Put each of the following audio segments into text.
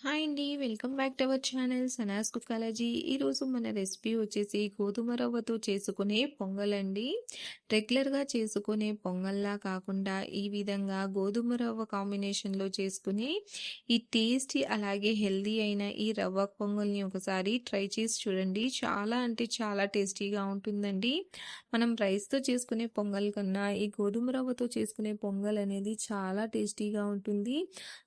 Hi అండి. Welcome back to our channel Sanas కుకాలజీ. ఈరోజు మన రెసిపీ వచ్చేసి గోధుమ రవ్వతో చేసుకునే పొంగలండి. రెగ్యులర్గా చేసుకునే పొంగల్లా కాకుండా ఈ విధంగా గోధుమ రవ్వ కాంబినేషన్లో చేసుకుని ఈ టేస్టీ అలాగే హెల్దీ అయిన ఈ రవ్వ పొంగల్ని ఒకసారి ట్రై చేసి చూడండి. చాలా అంటే చాలా టేస్టీగా ఉంటుందండి. మనం రైస్తో చేసుకునే పొంగల్ కన్నా ఈ గోధుమ రవ్వతో చేసుకునే పొంగల్ అనేది చాలా టేస్టీగా ఉంటుంది.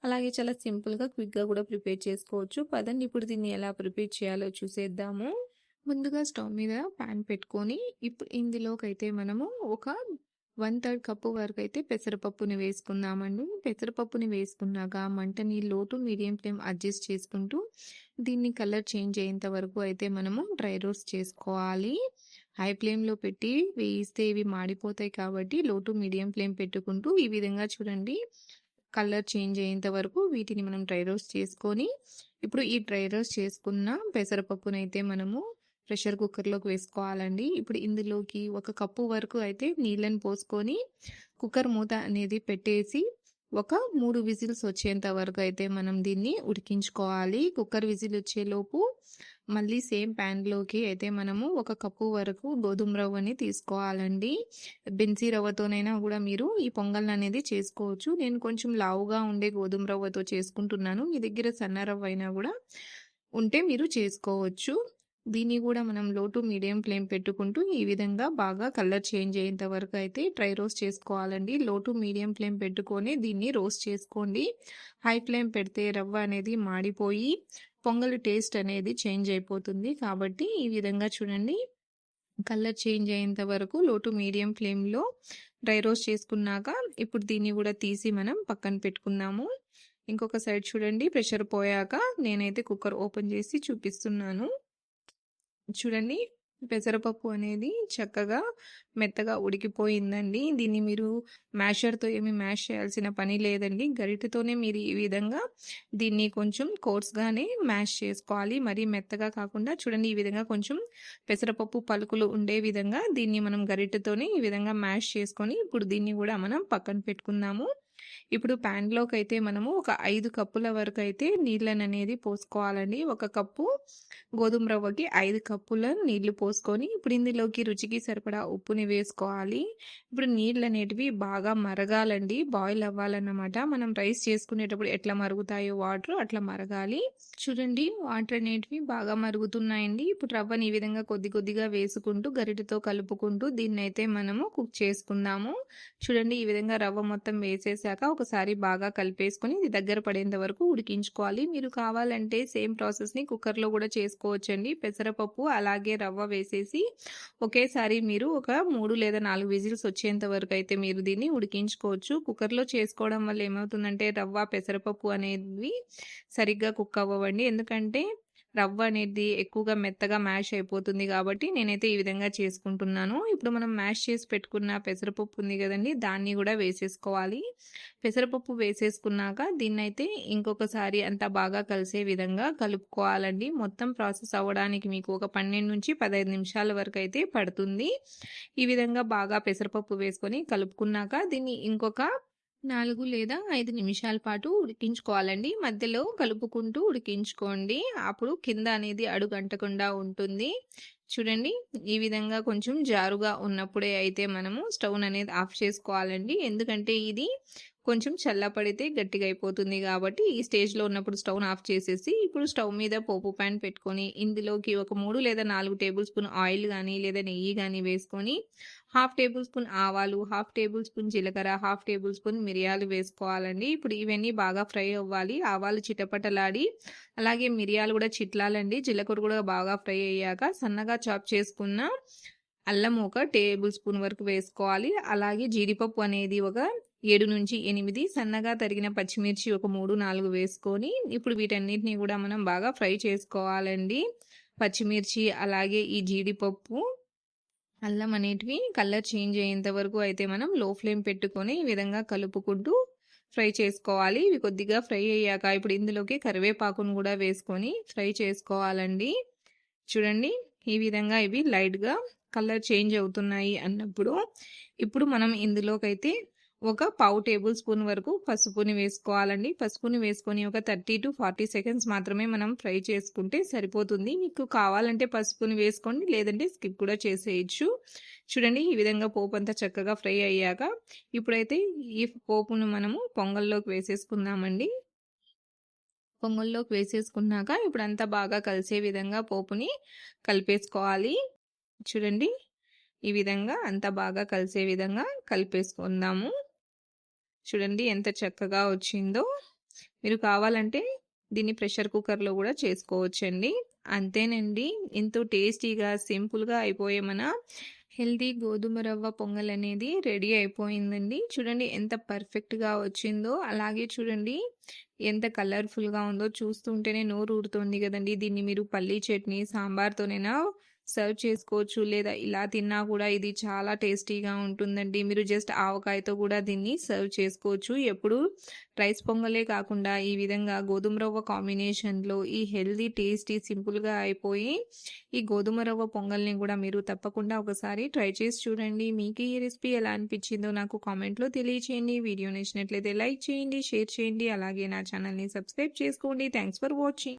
అలాగే చాలా సింపుల్‌గా, క్విక్‌గా కూడా ప్రిపేర్ చేసుకోవచ్చు. పదండి ఇప్పుడు దీన్ని ఎలా ప్రిపేర్ చేయాలో చూసేద్దాము. ముందుగా స్టవ్ మీద పాన్ పెట్టుకొని ఇప్పుడు ఇందులోకైతే మనము ఒక 1/3 కప్పు వరకు అయితే పెసరపప్పుని వేసుకుందామండి. పెసరపప్పుని వేసుకున్నాక మంటని లో టు మీడియం ఫ్లేమ్ అడ్జస్ట్ చేసుకుంటూ దీన్ని కలర్ చేంజ్ అయ్యేంత వరకు అయితే మనము డ్రై రోస్ట్ చేసుకోవాలి. హై ఫ్లేమ్‌లో పెట్టి వేయిస్తే ఇవి మాడిపోతాయి కాబట్టి లో టు మీడియం ఫ్లేమ్ పెట్టుకుంటూ ఈ విధంగా చూడండి కలర్ చేంజ్ అయ్యేంత వరకు వీటిని మనం డ్రై రోస్ట్ చేసుకొని ఇప్పుడు ఈ డ్రై రోస్ట్ చేసుకున్న పెసరపప్పునైతే మనము ప్రెషర్ కుక్కర్లోకి వేసుకోవాలండి. ఇప్పుడు ఇందులోకి 1 కప్పు వరకు అయితే నీళ్ళని పోసుకొని కుక్కర్ మూత అనేది పెట్టేసి ఒక 3 విజిల్స్ వచ్చేంత వరకు అయితే మనం దీన్ని ఉడికించుకోవాలి. కుక్కర్ విజిల్ వచ్చేలోపు మళ్ళీ సేమ్ ప్యాన్లోకి అయితే మనము 1 కప్పు వరకు గోధుమ రవ్వని తీసుకోవాలండి. బెన్సీ రవ్వతోనైనా కూడా మీరు ఈ పొంగల్ అనేది చేసుకోవచ్చు. నేను కొంచెం లావుగా ఉండే గోధుమ రవ్వతో చేసుకుంటున్నాను. మీ దగ్గర సన్న రవ్వ అయినా కూడా ఉంటే మీరు చేసుకోవచ్చు. దీన్ని కూడా మనం లో టు మీడియం ఫ్లేమ్ పెట్టుకుంటూ ఈ విధంగా బాగా కలర్ చేంజ్ అయ్యేంత వరకు అయితే డ్రై రోస్ట్ చేసుకోవాలండి. లో టు మీడియం ఫ్లేమ్ పెట్టుకొని దీన్ని రోస్ట్ చేసుకోండి. హై ఫ్లేమ్ పెడితే రవ్వ అనేది మాడిపోయి పొంగల్ టేస్ట్ అనేది చేంజ్ అయిపోతుంది. కాబట్టి ఈ విధంగా చూడండి కలర్ చేంజ్ అయ్యేంత వరకు లో టు మీడియం ఫ్లేమ్లో డ్రై రోస్ట్ చేసుకున్నాక ఇప్పుడు దీన్ని కూడా తీసి మనం పక్కన పెట్టుకుందాము. ఇంకొక సైడ్ చూడండి ప్రెషర్ పోయాక నేనైతే కుక్కర్ ఓపెన్ చేసి చూపిస్తున్నాను. చూడండి పెసరపప్పు అనేది చక్కగా మెత్తగా ఉడికిపోయిందండి. దీన్ని మీరు మ్యాషర్తో ఏమి మ్యాష్ చేయాల్సిన పని లేదండి. గరిటెతోనే మీరు ఈ విధంగా దీన్ని కొంచెం కోర్స్గానే మ్యాష్ చేసుకోవాలి. మరీ మెత్తగా కాకుండా చూడండి ఈ విధంగా కొంచెం పెసరపప్పు పలుకులు ఉండే విధంగా దీన్ని మనం గరిటెతోనే ఈ విధంగా మ్యాష్ చేసుకొని ఇప్పుడు దీన్ని కూడా మనం పక్కన పెట్టుకుందాము. ఇప్పుడు ప్యాన్లోకి అయితే మనము ఒక 5 కప్పుల వరకు అయితే నీళ్ళని అనేది పోసుకోవాలండి. 1 కప్పు గోధుమ రవ్వకి 5 కప్పుల నీళ్లు పోసుకొని ఇప్పుడు ఇందులోకి రుచికి సరిపడా ఉప్పుని వేసుకోవాలి. ఇప్పుడు నీళ్ళు అనేటివి బాగా మరగాలండి, బాయిల్ అవ్వాలన్నమాట. మనం రైస్ చేసుకునేటప్పుడు ఎట్లా మరుగుతాయో వాటర్ అట్లా మరగాలి. చూడండి వాటర్ అనేటివి బాగా మరుగుతున్నాయండి. ఇప్పుడు రవ్వని ఈ విధంగా కొద్ది కొద్దిగా వేసుకుంటూ గరిటెతో కలుపుకుంటూ దీన్ని అయితే మనము కుక్ చేసుకుందాము. చూడండి ఈ విధంగా రవ్వ మొత్తం వేసేసాక ఒకసారి బాగా కలిపేసుకొని ఇది దగ్గర పడేంత వరకు ఉడికించుకోవాలి. మీరు కావాలంటే సేమ్ ప్రాసెస్ని కుక్కర్లో కూడా చేసుకోవచ్చండి. పెసరపప్పు అలాగే రవ్వ వేసేసి ఒకేసారి మీరు ఒక 3 లేదా 4 విజిల్స్ వచ్చేంత వరకు అయితే మీరు దీన్ని ఉడికించుకోవచ్చు. కుక్కర్లో చేసుకోవడం వల్ల ఏమవుతుందంటే రవ్వ పెసరపప్పు అనేవి సరిగ్గా కుక్ అవ్వవండి. ఎందుకంటే రవ్వ అనేది ఎక్కువగా మెత్తగా మ్యాష్ అయిపోతుంది కాబట్టి నేనైతే ఈ విధంగా చేసుకుంటున్నాను. ఇప్పుడు మనం మ్యాష్ చేసి పెట్టుకున్న పెసరపప్పు ఉంది కదండి, దాన్ని కూడా వేసేసుకోవాలి. పెసరపప్పు వేసేసుకున్నాక దీన్నైతే ఇంకొకసారి అంతా బాగా కలిసే విధంగా కలుపుకోవాలండి. మొత్తం ప్రాసెస్ అవ్వడానికి మీకు ఒక 12 నుంచి 15 నిమిషాల వరకు అయితే పడుతుంది. ఈ విధంగా బాగా పెసరపప్పు వేసుకొని కలుపుకున్నాక దీన్ని ఇంకొక 4 లేదా 5 నిమిషాల పాటు ఉడికించుకోవాలండి. మధ్యలో కలుపుకుంటూ ఉడికించుకోండి. అప్పుడు కింద అనేది అడుగంటకుండా ఉంటుంది. చూడండి ఈ విధంగా కొంచెం జారుగా ఉన్నప్పుడే అయితే మనము స్టవ్ అనేది ఆఫ్ చేసుకోవాలండి. ఎందుకంటే ఇది కొంచెం చల్లపడితే గట్టిగా అయిపోతుంది కాబట్టి ఈ స్టేజ్లో ఉన్నప్పుడు స్టవ్ను ఆఫ్ చేసేసి ఇప్పుడు స్టవ్ మీద పోపు ప్యాన్ పెట్టుకొని ఇందులోకి ఒక 3 లేదా 4 టేబుల్ స్పూన్ ఆయిల్ కానీ లేదా నెయ్యి కానీ వేసుకొని 1/2 టేబుల్ స్పూన్ ఆవాలు, 1/2 టేబుల్ స్పూన్ జీలకర్ర, 1/2 టేబుల్ స్పూన్ మిరియాలు వేసుకోవాలండి. ఇప్పుడు ఇవన్నీ బాగా ఫ్రై అవ్వాలి. ఆవాలు చిటపటలాడి అలాగే మిరియాలు కూడా చిట్లాలండి. జీలకర్ర కూడా బాగా ఫ్రై అయ్యాక సన్నగా చాప్ చేసుకున్న అల్లం ఒక టేబుల్ స్పూన్ వరకు వేసుకోవాలి. అలాగే జీడిపప్పు అనేది ఒక 7 నుంచి 8 సన్నగా తరిగిన పచ్చిమిర్చి ఒక 3, 4 వేసుకొని ఇప్పుడు వీటన్నిటిని కూడా మనం బాగా ఫ్రై చేసుకోవాలండి. పచ్చిమిర్చి అలాగే ఈ జీడిపప్పు అల్లం అనేటివి కలర్ చేంజ్ అయ్యేంత వరకు అయితే మనం లో ఫ్లేమ్ పెట్టుకొని ఈ విధంగా కలుపుకుంటూ ఫ్రై చేసుకోవాలి. ఇవి కొద్దిగా ఫ్రై అయ్యాక ఇప్పుడు ఇందులోకి కరివేపాకును కూడా వేసుకొని ఫ్రై చేసుకోవాలండి. చూడండి ఈ విధంగా ఇవి లైట్గా కలర్ చేంజ్ అవుతున్నాయి అన్నప్పుడు ఇప్పుడు మనం ఇందులోకైతే ఒక పావు టేబుల్ స్పూన్ వరకు పసుపుని వేసుకోవాలండి. పసుపుని వేసుకొని ఒక 30-40 సెకండ్స్ మాత్రమే మనం ఫ్రై చేసుకుంటే సరిపోతుంది. మీకు కావాలంటే పసుపుని వేసుకోండి, లేదంటే స్కిప్ కూడా చేసేయొచ్చు. చూడండి ఈ విధంగా పోపంతా చక్కగా ఫ్రై అయ్యాక ఇప్పుడైతే ఈ పోపును మనము పొంగల్లోకి వేసేసుకుందామండి. పొంగల్లోకి వేసేసుకున్నాక ఇప్పుడంతా బాగా కలిసే విధంగా పోపుని కలిపేసుకోవాలి. చూడండి ఈ విధంగా అంతా బాగా కలిసే విధంగా కలిపేసుకుందాము. చూడండి ఎంత చక్కగా వచ్చిందో. మీరు కావాలంటే దీన్ని ప్రెషర్ కుక్కర్‌లో కూడా చేసుకోవచ్చండి. అంతేనండి. ఎంతో టేస్టీగా, సింపుల్‌గా అయిపోయే మన హెల్తీ గోధుమ రవ్వ పొంగల్ అనేది రెడీ అయిపోయిందండి. చూడండి ఎంత పర్ఫెక్ట్‌గా వచ్చిందో. అలాగే చూడండి ఎంత కలర్‌ఫుల్‌గా ఉందో. చూస్తుంటేనే నోరు ఊరుతుంది కదండీ. దీన్ని మీరు పల్లీ చట్నీ, సాంబార్‌తోనైనా సర్వ్ చేసుకోవచ్చు. లేదా ఇలా తిన్నా కూడా ఇది చాలా టేస్టీగా ఉంటుందండి. మీరు జస్ట్ ఆవకాయతో కూడా దీన్ని సర్వ్ చేసుకోవచ్చు. ఎప్పుడు రైస్ పొంగలే కాకుండా ఈ విధంగా గోధుమ రవ్వ కాంబినేషన్‌లో ఈ హెల్తీ, టేస్టీ, సింపుల్‌గా అయిపోయి ఈ గోధుమ రవ్వ పొంగల్‌ని కూడా మీరు తప్పకుండా ఒకసారి ట్రై చేసి చూడండి. మీకు ఈ రెసిపీ ఎలా అనిపించిందో నాకు కామెంట్‌లో తెలియచేయండి. వీడియో నచ్చినట్లయితే లైక్ చేయండి, షేర్ చేయండి. అలాగే నా ఛానల్‌ని సబ్స్క్రైబ్ చేసుకోండి. Thanks for watching.